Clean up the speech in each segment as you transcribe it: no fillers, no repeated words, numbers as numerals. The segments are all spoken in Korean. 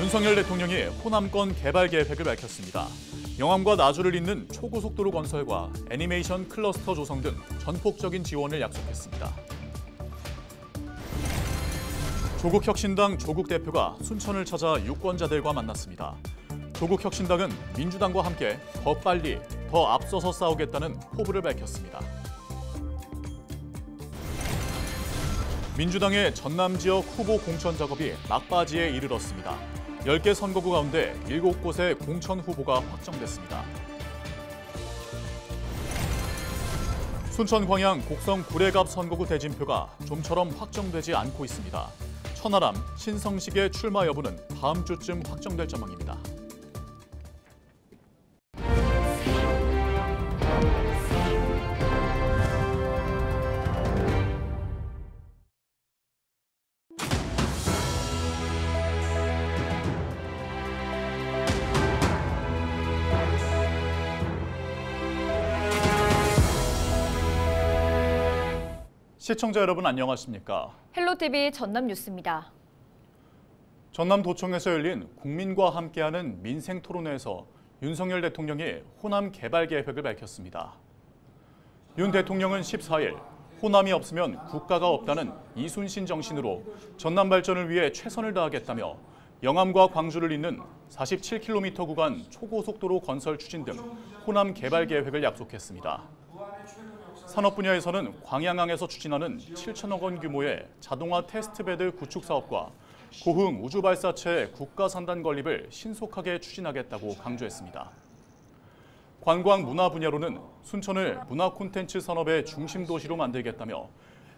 윤석열 대통령이 호남권 개발 계획을 밝혔습니다. 영암과 나주를 잇는 초고속도로 건설과 애니메이션 클러스터 조성 등 전폭적인 지원을 약속했습니다. 조국혁신당 조국 대표가 순천을 찾아 유권자들과 만났습니다. 조국혁신당은 민주당과 함께 더 빨리, 더 앞서서 싸우겠다는 포부를 밝혔습니다. 민주당의 전남 지역 후보 공천 작업이 막바지에 이르렀습니다. 10개 선거구 가운데 7곳의 공천 후보가 확정됐습니다. 순천 광양 곡성 구례갑 선거구 대진표가 좀처럼 확정되지 않고 있습니다. 천하람, 신성식의 출마 여부는 다음 주쯤 확정될 전망입니다. 시청자 여러분 안녕하십니까? 헬로티비 전남 뉴스입니다. 전남도청에서 열린 국민과 함께하는 민생토론회에서 윤석열 대통령이 호남 개발 계획을 밝혔습니다. 윤 대통령은 14일 호남이 없으면 국가가 없다는 이순신 정신으로 전남 발전을 위해 최선을 다하겠다며 영암과 광주를 잇는 47km 구간 초고속도로 건설 추진 등 호남 개발 계획을 약속했습니다. 산업 분야에서는 광양항에서 추진하는 7천억 원 규모의 자동화 테스트베드 구축 사업과 고흥 우주발사체 국가산단 건립을 신속하게 추진하겠다고 강조했습니다. 관광 문화 분야로는 순천을 문화 콘텐츠 산업의 중심 도시로 만들겠다며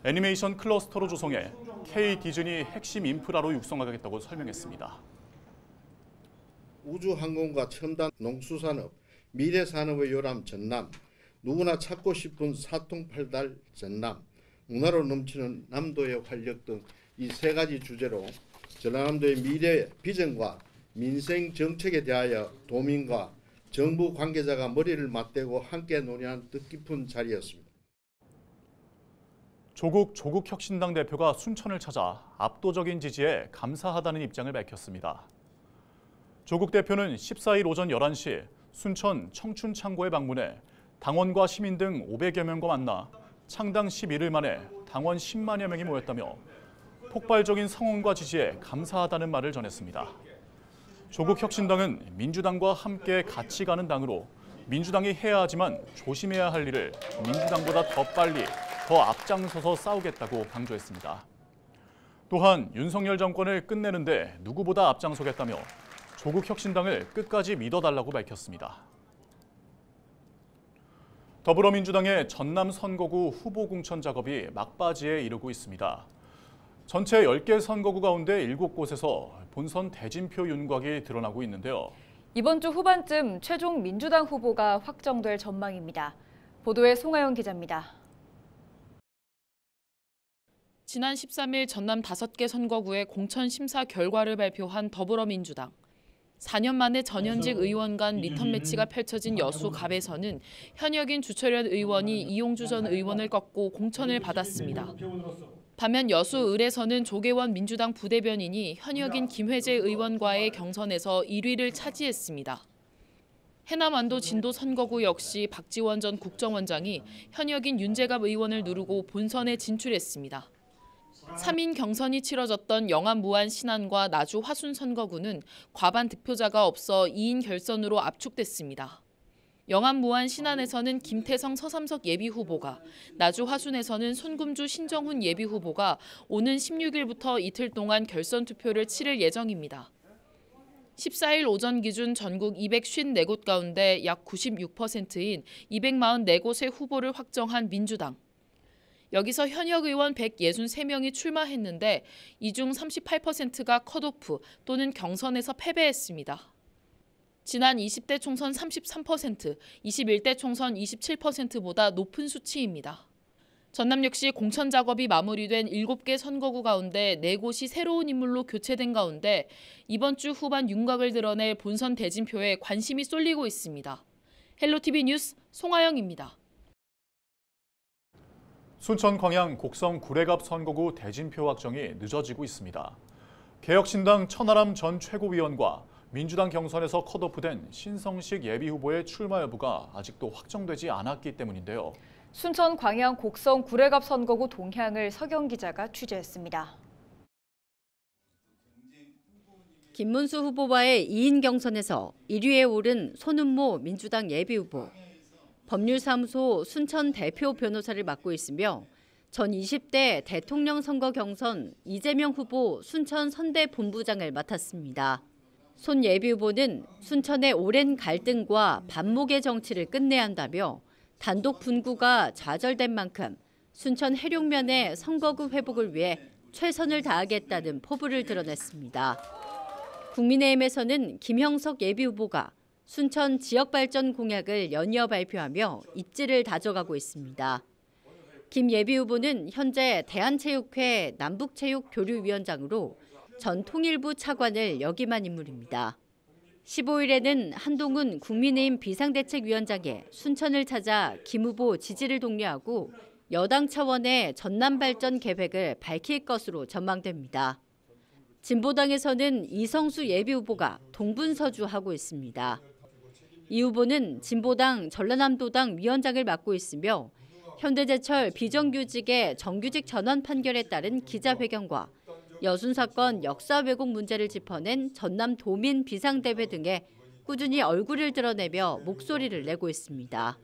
애니메이션 클러스터로 조성해 K-디즈니 핵심 인프라로 육성하겠다고 설명했습니다. 우주항공과 첨단 농수산업, 미래산업의 요람 전남, 누구나 찾고 싶은 사통팔달 전남, 문화로 넘치는 남도의 활력 등 이 세 가지 주제로 전라남도의 미래 비전과 민생 정책에 대하여 도민과 정부 관계자가 머리를 맞대고 함께 논의한 뜻깊은 자리였습니다. 조국혁신당 대표가 순천을 찾아 압도적인 지지에 감사하다는 입장을 밝혔습니다. 조국 대표는 14일 오전 11시 순천 청춘창고에 방문해 당원과 시민 등 500여 명과 만나 창당 11일 만에 당원 10만여 명이 모였다며 폭발적인 성원과 지지에 감사하다는 말을 전했습니다. 조국혁신당은 민주당과 함께 같이 가는 당으로 민주당이 해야 하지만 조심해야 할 일을 민주당보다 더 빨리, 더 앞장서서 싸우겠다고 강조했습니다. 또한 윤석열 정권을 끝내는데 누구보다 앞장서겠다며 조국혁신당을 끝까지 믿어달라고 밝혔습니다. 더불어민주당의 전남 선거구 후보 공천 작업이 막바지에 이르고 있습니다. 전체 10개 선거구 가운데 7곳에서 본선 대진표 윤곽이 드러나고 있는데요. 이번 주 후반쯤 최종 민주당 후보가 확정될 전망입니다. 보도에 송하영 기자입니다. 지난 13일 전남 5개 선거구의 공천 심사 결과를 발표한 더불어민주당. 4년 만에 전현직 의원 간 리턴 매치가 펼쳐진 여수 갑에서는 현역인 주철현 의원이 이용주 전 의원을 꺾고 공천을 받았습니다. 반면 여수 을에서는 조계원 민주당 부대변인이 현역인 김회재 의원과의 경선에서 1위를 차지했습니다. 해남 완도 진도 선거구 역시 박지원 전 국정원장이 현역인 윤재갑 의원을 누르고 본선에 진출했습니다. 3인 경선이 치러졌던 영암 무안 신안과 나주 화순 선거구는 과반 득표자가 없어 2인 결선으로 압축됐습니다. 영암 무안 신안에서는 김태성 서삼석 예비후보가, 나주 화순에서는 손금주 신정훈 예비후보가 오는 16일부터 이틀 동안 결선 투표를 치를 예정입니다. 14일 오전 기준 전국 254곳 가운데 약 96%인 244곳의 후보를 확정한 민주당. 여기서 현역 의원 163명이 출마했는데 이 중 38%가 컷오프 또는 경선에서 패배했습니다. 지난 20대 총선 33%, 21대 총선 27%보다 높은 수치입니다. 전남 역시 공천 작업이 마무리된 7개 선거구 가운데 4곳이 새로운 인물로 교체된 가운데 이번 주 후반 윤곽을 드러낼 본선 대진표에 관심이 쏠리고 있습니다. 헬로티비 뉴스 송하영입니다. 순천 광양 곡성 구례갑 선거구 대진표 확정이 늦어지고 있습니다. 개혁신당 천하람 전 최고위원과 민주당 경선에서 컷오프된 신성식 예비후보의 출마 여부가 아직도 확정되지 않았기 때문인데요. 순천 광양 곡성 구례갑 선거구 동향을 서경 기자가 취재했습니다. 김문수 후보와의 2인 경선에서 1위에 오른 손은모 민주당 예비후보. 법률사무소 순천 대표 변호사를 맡고 있으며 전 20대 대통령 선거 경선 이재명 후보 순천 선대 본부장을 맡았습니다. 손 예비후보는 순천의 오랜 갈등과 반목의 정치를 끝내야 한다며 단독 분구가 좌절된 만큼 순천 해룡면의 선거구 회복을 위해 최선을 다하겠다는 포부를 드러냈습니다. 국민의힘에서는 김형석 예비후보가 순천 지역발전 공약을 연이어 발표하며 입지를 다져가고 있습니다. 김 예비후보는 현재 대한체육회 남북체육교류위원장으로 전 통일부 차관을 역임한 인물입니다. 15일에는 한동훈 국민의힘 비상대책위원장이 순천을 찾아 김 후보 지지를 독려하고 여당 차원의 전남 발전 계획을 밝힐 것으로 전망됩니다. 진보당에서는 이성수 예비후보가 동분서주하고 있습니다. 이 후보는 진보당 전라남도당 위원장을 맡고 있으며 현대제철 비정규직의 정규직 전원 판결에 따른 기자회견과 여순 사건 역사 왜곡 문제를 짚어낸 전남도민 비상대회 등에 꾸준히 얼굴을 드러내며 목소리를 내고 있습니다.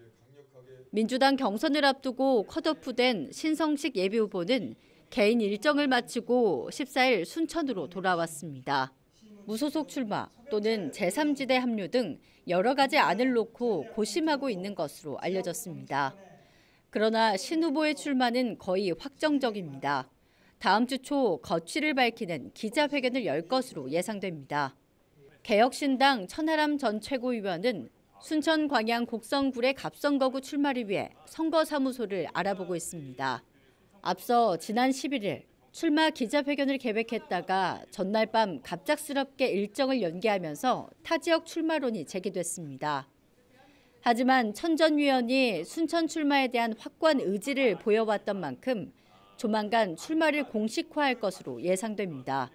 민주당 경선을 앞두고 컷오프된 신성식 예비후보는 개인 일정을 마치고 14일 순천으로 돌아왔습니다. 무소속 출마 또는 제3지대 합류 등 여러 가지 안을 놓고 고심하고 있는 것으로 알려졌습니다. 그러나 신 후보의 출마는 거의 확정적입니다. 다음 주 초 거취를 밝히는 기자회견을 열 것으로 예상됩니다. 개혁신당 천하람 전 최고위원은 순천 광양 곡성 구례갑 선거구 출마를 위해 선거사무소를 알아보고 있습니다. 앞서 지난 11일 출마 기자회견을 계획했다가 전날 밤 갑작스럽게 일정을 연기하면서 타 지역 출마론이 제기됐습니다. 하지만 천 전 위원이 순천 출마에 대한 확고한 의지를 보여왔던 만큼 조만간 출마를 공식화할 것으로 예상됩니다.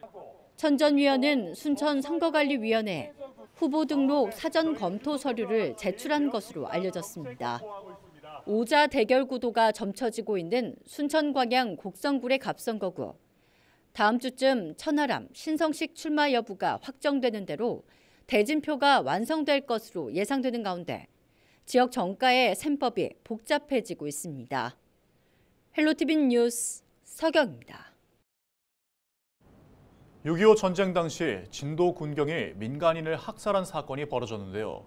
천 전 위원은 순천 선거관리위원회에 후보 등록 사전 검토 서류를 제출한 것으로 알려졌습니다. 오자 대결 구도가 점쳐지고 있는 순천 광양 곡성구례 갑선거구. 다음 주쯤 천하람, 신성식 출마 여부가 확정되는 대로 대진표가 완성될 것으로 예상되는 가운데 지역 정가의 셈법이 복잡해지고 있습니다. 헬로티비 뉴스 서경입니다. 6.25 전쟁 당시 진도 군경이 민간인을 학살한 사건이 벌어졌는데요.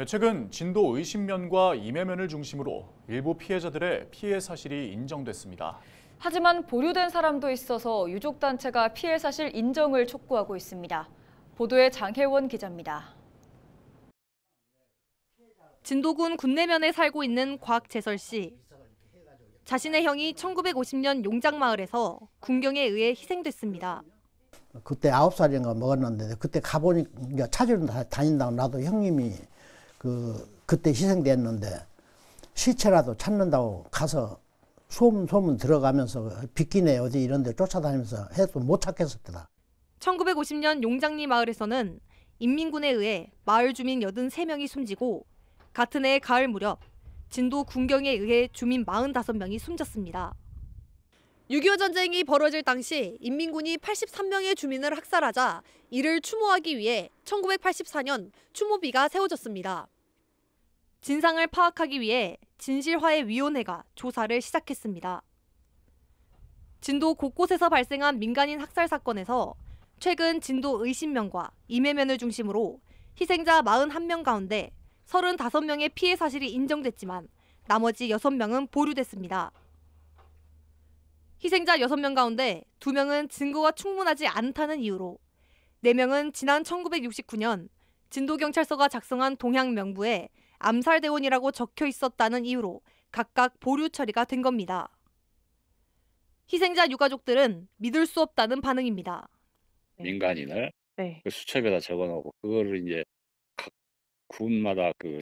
최근 진도 의심면과 임해면을 중심으로 일부 피해자들의 피해 사실이 인정됐습니다. 하지만 보류된 사람도 있어서 유족단체가 피해 사실 인정을 촉구하고 있습니다. 보도에 장혜원 기자입니다. 진도군 군내면에 살고 있는 곽재설 씨. 자신의 형이 1950년 용장마을에서 군경에 의해 희생됐습니다. 그때 9살인가 먹었는데 그때 가보니 찾으러 다닌다고 나도 형님이 그때 희생됐는데 시체라도 찾는다고 가서 소문 들어가면서 빗기네 어디 이런 데 쫓아다니면서 해도 못 찾겠었더라. 1950년 용장리 마을에서는 인민군에 의해 마을 주민 83명이 숨지고 같은 해 가을 무렵 진도 군경에 의해 주민 45명이 숨졌습니다. 6.25 전쟁이 벌어질 당시 인민군이 83명의 주민을 학살하자 이를 추모하기 위해 1984년 추모비가 세워졌습니다. 진상을 파악하기 위해 진실화해위원회가 조사를 시작했습니다. 진도 곳곳에서 발생한 민간인 학살 사건에서 최근 진도 의심면과 임해면을 중심으로 희생자 41명 가운데 35명의 피해 사실이 인정됐지만 나머지 6명은 보류됐습니다. 희생자 6명 가운데 2명은 증거가 충분하지 않다는 이유로 4명은 지난 1969년 진도경찰서가 작성한 동향명부에 암살대원이라고 적혀 있었다는 이유로 각각 보류 처리가 된 겁니다. 희생자 유가족들은 믿을 수 없다는 반응입니다. 민간인을 그 수첩에다 적어놓고 그거를 이제 각 군마다 그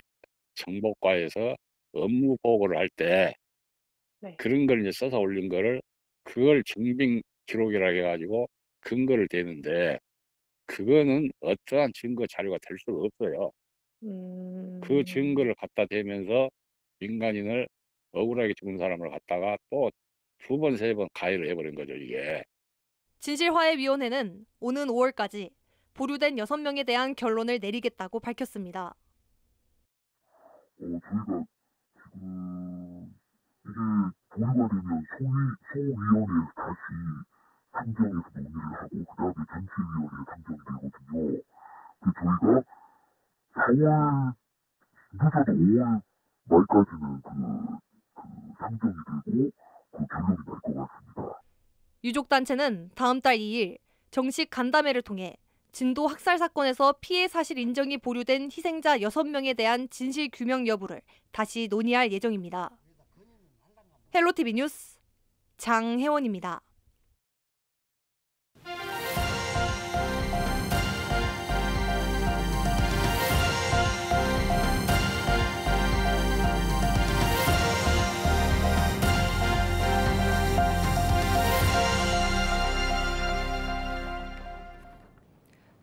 정보과에서 업무 보고를 할 때 그런 걸 이제 써서 올린 거를 그걸 증빙 기록이라고 해가지고 근거를 대는데 그거는 어떠한 증거 자료가 될 수가 없어요. 그 증거를 갖다 대면서 민간인을 억울하게 죽은 사람을 갖다가 또 2번, 3번 가해를 해버린 거죠, 이게. 진실화해위원회는 오는 5월까지 보류된 6명에 대한 결론을 내리겠다고 밝혔습니다. 저희가 지금 이게 보류가 되면 소위원회에서 다시 상정해서 논의를 하고 그다음에 전체위원회에 상정이 되거든요. 저희가 4월 늦어도 5월 말까지는 상정이 되고 결론이 날 것 같습니다. 유족단체는 다음 달 2일 정식 간담회를 통해 진도 학살 사건에서 피해 사실 인정이 보류된 희생자 6명에 대한 진실 규명 여부를 다시 논의할 예정입니다. 헬로티비 뉴스 장혜원입니다.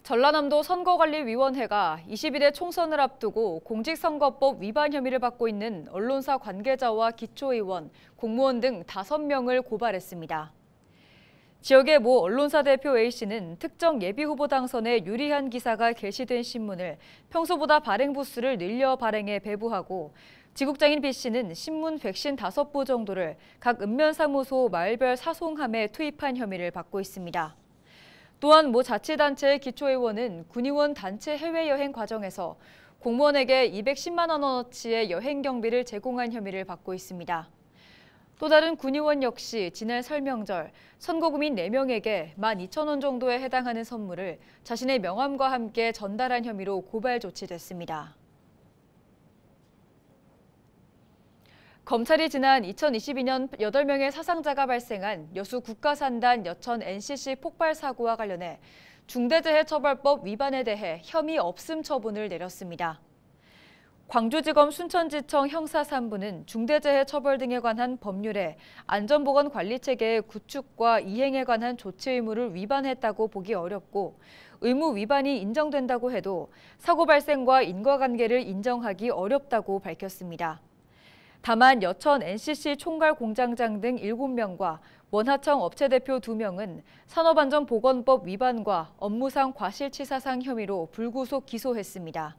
전라남도 선거관리위원회가 22대 총선을 앞두고 공직선거법 위반 혐의를 받고 있는 언론사 관계자와 기초의원, 공무원 등 5명을 고발했습니다. 지역의 모 언론사 대표 A씨는 특정 예비후보 당선에 유리한 기사가 게시된 신문을 평소보다 발행 부수를 늘려 발행해 배부하고 지국장인 B씨는 신문 155부 정도를 각 읍면사무소 마을별 사송함에 투입한 혐의를 받고 있습니다. 또한 모 자치단체의 기초의원은 군의원 단체 해외여행 과정에서 공무원에게 210만 원어치의 여행 경비를 제공한 혐의를 받고 있습니다. 또 다른 군의원 역시 지난 설명절 선거구민 4명에게 12,000원 정도에 해당하는 선물을 자신의 명함과 함께 전달한 혐의로 고발 조치됐습니다. 검찰이 지난 2022년 8명의 사상자가 발생한 여수 국가산단 여천 NCC 폭발 사고와 관련해 중대재해처벌법 위반에 대해 혐의 없음 처분을 내렸습니다. 광주지검 순천지청 형사 3부는 중대재해처벌 등에 관한 법률에 안전보건관리체계의 구축과 이행에 관한 조치 의무를 위반했다고 보기 어렵고 의무 위반이 인정된다고 해도 사고 발생과 인과관계를 인정하기 어렵다고 밝혔습니다. 다만 여천 NCC 총괄 공장장 등 7명과 원하청 업체 대표 2명은 산업안전보건법 위반과 업무상 과실치사상 혐의로 불구속 기소했습니다.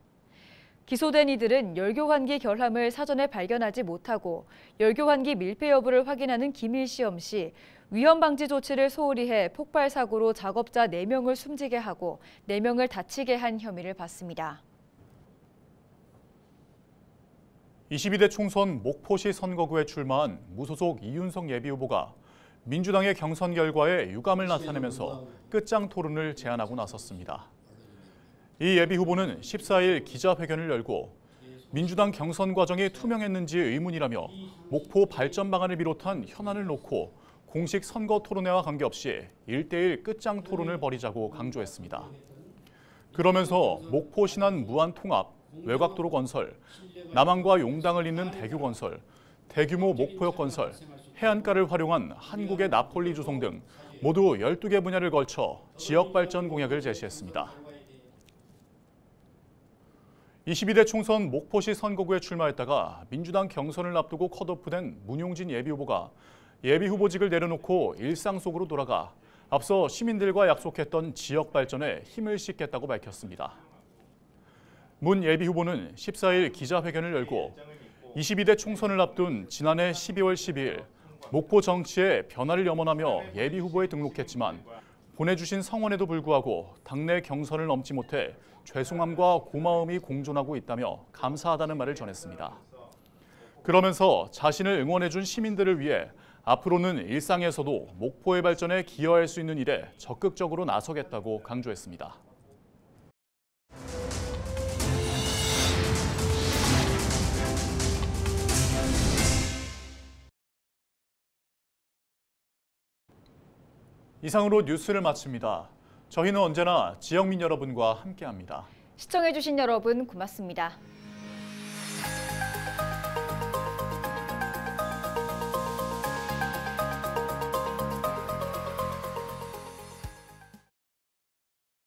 기소된 이들은 열교환기 결함을 사전에 발견하지 못하고 열교환기 밀폐 여부를 확인하는 기밀시험 시 위험방지 조치를 소홀히 해 폭발 사고로 작업자 4명을 숨지게 하고 4명을 다치게 한 혐의를 받습니다. 22대 총선 목포시 선거구에 출마한 무소속 이윤석 예비후보가 민주당의 경선 결과에 유감을 나타내면서 끝장 토론을 제안하고 나섰습니다. 이 예비후보는 14일 기자회견을 열고 민주당 경선 과정이 투명했는지 의문이라며 목포 발전 방안을 비롯한 현안을 놓고 공식 선거 토론회와 관계없이 1대1 끝장 토론을 벌이자고 강조했습니다. 그러면서 목포 신안 무한 통합, 외곽도로 건설, 남항과 용당을 잇는 대교 건설, 대규모 목포역 건설, 해안가를 활용한 한국의 나폴리 주송 등 모두 12개 분야를 걸쳐 지역 발전 공약을 제시했습니다. 22대 총선 목포시 선거구에 출마했다가 민주당 경선을 앞두고 컷오프된 문용진 예비후보가 예비후보직을 내려놓고 일상 속으로 돌아가 앞서 시민들과 약속했던 지역 발전에 힘을 싣겠다고 밝혔습니다. 문 예비후보는 14일 기자회견을 열고 22대 총선을 앞둔 지난해 12월 12일 목포 정치에 변화를 염원하며 예비후보에 등록했지만 보내주신 성원에도 불구하고 당내 경선을 넘지 못해 죄송함과 고마움이 공존하고 있다며 감사하다는 말을 전했습니다. 그러면서 자신을 응원해준 시민들을 위해 앞으로는 일상에서도 목포의 발전에 기여할 수 있는 일에 적극적으로 나서겠다고 강조했습니다. 이상으로 뉴스를 마칩니다. 저희는 언제나 지역민 여러분과 함께합니다. 시청해주신 여러분 고맙습니다.